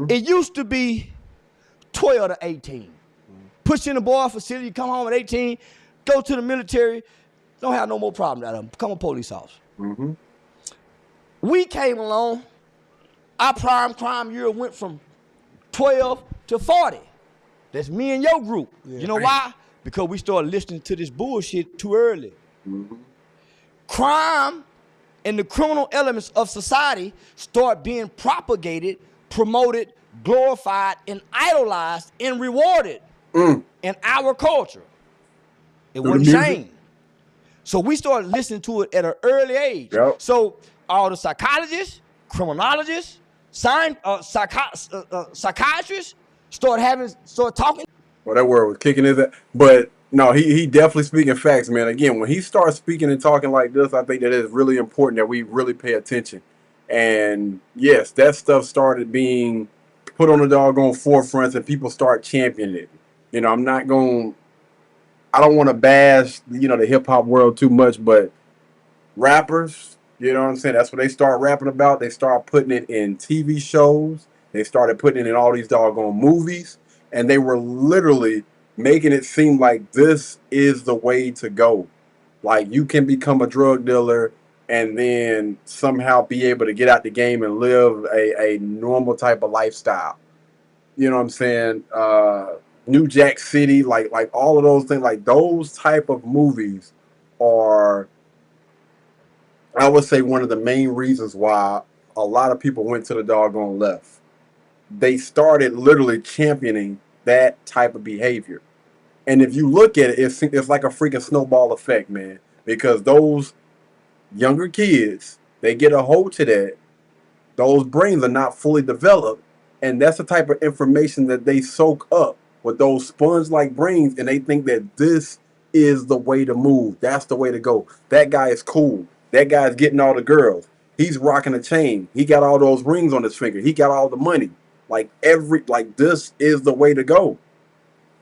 It used to be 12 to 18. Push in the boy facility, come home at 18, go to the military, don't have no more problem out of them. Become a police officer. We came along, our prime crime year went from 12 to 40. That's me and your group. You know why? Because we started listening to this bullshit too early. Crime and the criminal elements of society start being propagated, promoted, glorified, and idolized and rewarded in our culture. It wasn't shamed. So we started listening to it at an early age. So all the psychologists, criminologists, psychiatrists start talking. Well, that word was kicking his ass. But no, he definitely speaking facts, man. Again, when he starts speaking and talking like this, I think that it's really important that we really pay attention. And yes, that stuff started being put on the doggone forefront and people start championing it. You know, I don't want to bash, the hip hop world too much, but rappers, you know what I'm saying? That's what they start rapping about. They start putting it in TV shows. They started putting it in all these doggone movies. And they were literally making it seem like this is the way to go. Like you can become a drug dealer and then somehow be able to get out the game and live a normal type of lifestyle. You know what I'm saying? New Jack City, like all of those things, like those type of movies are, I would say, one of the main reasons why a lot of people went to the doggone left. They started literally championing that type of behavior. And if you look at it, it's like a freaking snowball effect, man. Because those younger kids, they get a hold to that. Those brains are not fully developed. And that's the type of information that they soak up with those sponge-like brains. And they think that this is the way to move. That's the way to go. That guy is cool. That guy's getting all the girls. He's rocking a chain. He got all those rings on his finger. He got all the money. Like this is the way to go.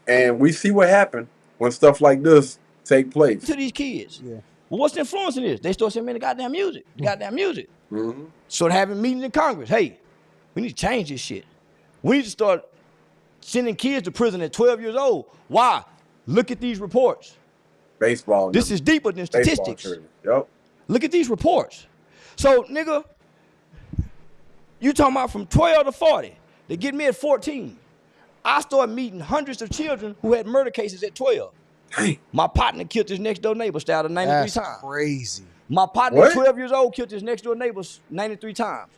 And we see what happened when stuff like this take place. To these kids. Well, what's the influence in this? They start saying, man, the goddamn music. So having meetings in Congress. Hey, we need to change this shit. We need to start sending kids to prison at 12 years old. Why? Look at these reports. Baseball. This is deeper than statistics. Look at these reports. So, nigga, you talking about from 12 to 40. They get me at 14. I started meeting hundreds of children who had murder cases at 12. Hey. My partner killed his next door neighbor, stabbed her 93 times. That's crazy. My partner, 12 years old, killed his next door neighbor 93 times.